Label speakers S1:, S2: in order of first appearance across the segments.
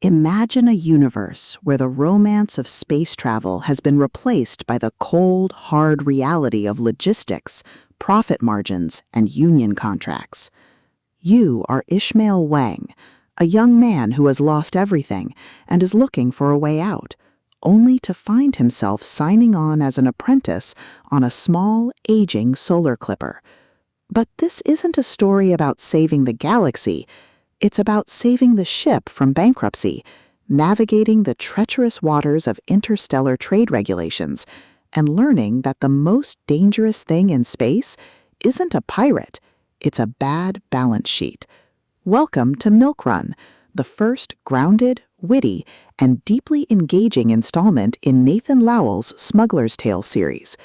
S1: Imagine a universe where the romance of space travel has been replaced by the cold, hard reality of logistics, profit margins, and union contracts. You are Ishmael Wang, a young man who has lost everything and is looking for a way out, only to find himself signing on as an apprentice on a small, aging solar clipper. But this isn't a story about saving the galaxy. It's about saving the ship from bankruptcy, navigating the treacherous waters of interstellar trade regulations, and learning that the most dangerous thing in space isn't a pirate, it's a bad balance sheet. Welcome to Milk Run, the first grounded, witty, and deeply engaging installment in Nathan Lowell's Smuggler's Tale series.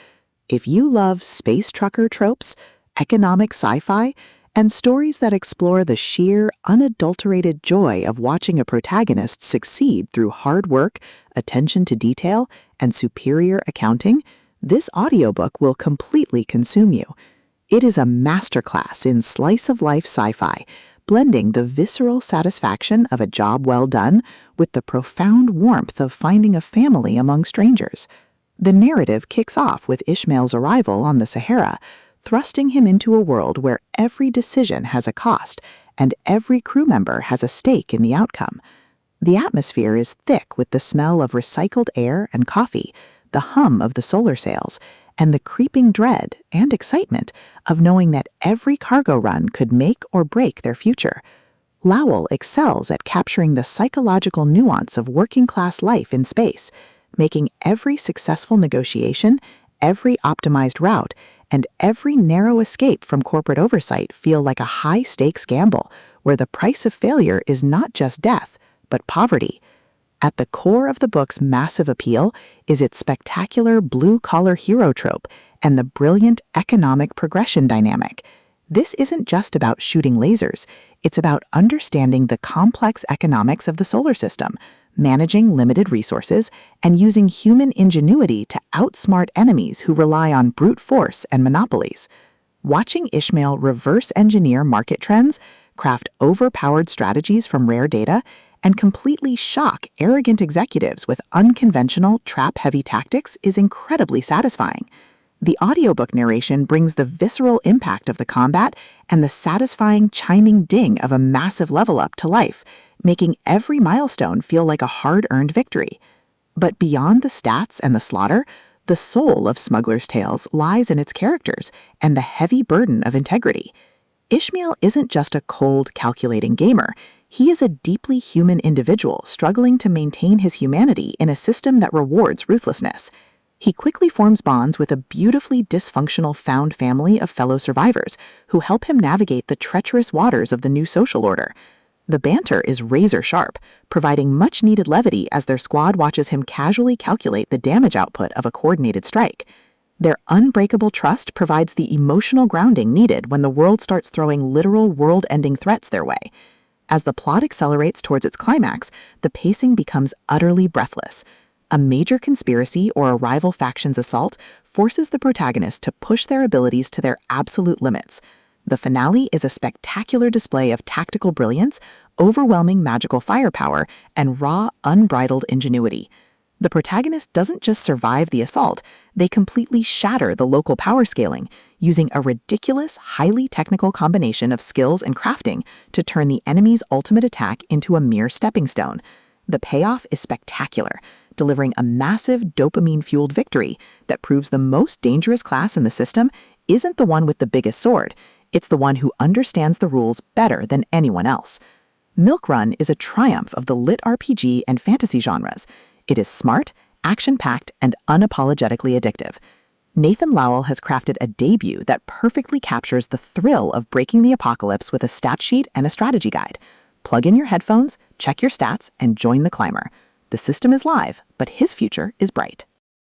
S1: If you love space trucker tropes, economic sci-fi, and stories that explore the sheer, unadulterated joy of watching a protagonist succeed through hard work, attention to detail, and superior accounting, this audiobook will completely consume you. It is a masterclass in slice-of-life sci-fi, blending the visceral satisfaction of a job well done with the profound warmth of finding a family among strangers. The narrative kicks off with Ishmael's arrival on the Sahara, thrusting him into a world where every decision has a cost and every crew member has a stake in the outcome. The atmosphere is thick with the smell of recycled air and coffee, the hum of the solar sails, and the creeping dread and excitement of knowing that every cargo run could make or break their future. Lowell excels at capturing the psychological nuance of working-class life in space, making every successful negotiation, every optimized route, and every narrow escape from corporate oversight feel like a high-stakes gamble where the price of failure is not just death, but poverty. At the core of the book's massive appeal is its spectacular blue-collar hero trope and the brilliant economic progression dynamic. This isn't just about shooting lasers, it's about understanding the complex economics of the solar system, managing limited resources, and using human ingenuity to outsmart enemies who rely on brute force and monopolies. Watching Ishmael reverse engineer market trends, craft overpowered strategies from rare data, and completely shock arrogant executives with unconventional, trap-heavy tactics is incredibly satisfying. The audiobook narration brings the visceral impact of the combat and the satisfying chiming ding of a massive level up to life, making every milestone feel like a hard-earned victory. But beyond the stats and the slaughter, the soul of Smuggler's Tales lies in its characters and the heavy burden of integrity. Ishmael isn't just a cold, calculating gamer. He is a deeply human individual struggling to maintain his humanity in a system that rewards ruthlessness. He quickly forms bonds with a beautifully dysfunctional found family of fellow survivors who help him navigate the treacherous waters of the new social order. The banter is razor-sharp, providing much-needed levity as their squad watches him casually calculate the damage output of a coordinated strike. Their unbreakable trust provides the emotional grounding needed when the world starts throwing literal world-ending threats their way. As the plot accelerates towards its climax, the pacing becomes utterly breathless. A major conspiracy or a rival faction's assault forces the protagonist to push their abilities to their absolute limits. The finale is a spectacular display of tactical brilliance, overwhelming magical firepower, and raw, unbridled ingenuity. The protagonist doesn't just survive the assault, they completely shatter the local power scaling, using a ridiculous, highly technical combination of skills and crafting to turn the enemy's ultimate attack into a mere stepping stone. The payoff is spectacular, delivering a massive dopamine-fueled victory that proves the most dangerous class in the system isn't the one with the biggest sword. It's the one who understands the rules better than anyone else. Milk Run is a triumph of the LitRPG and fantasy genres. It is smart, action-packed, and unapologetically addictive. Nathan Lowell has crafted a debut that perfectly captures the thrill of breaking the apocalypse with a stat sheet and a strategy guide. Plug in your headphones, check your stats, and join the climber. The system is live, but his future is bright.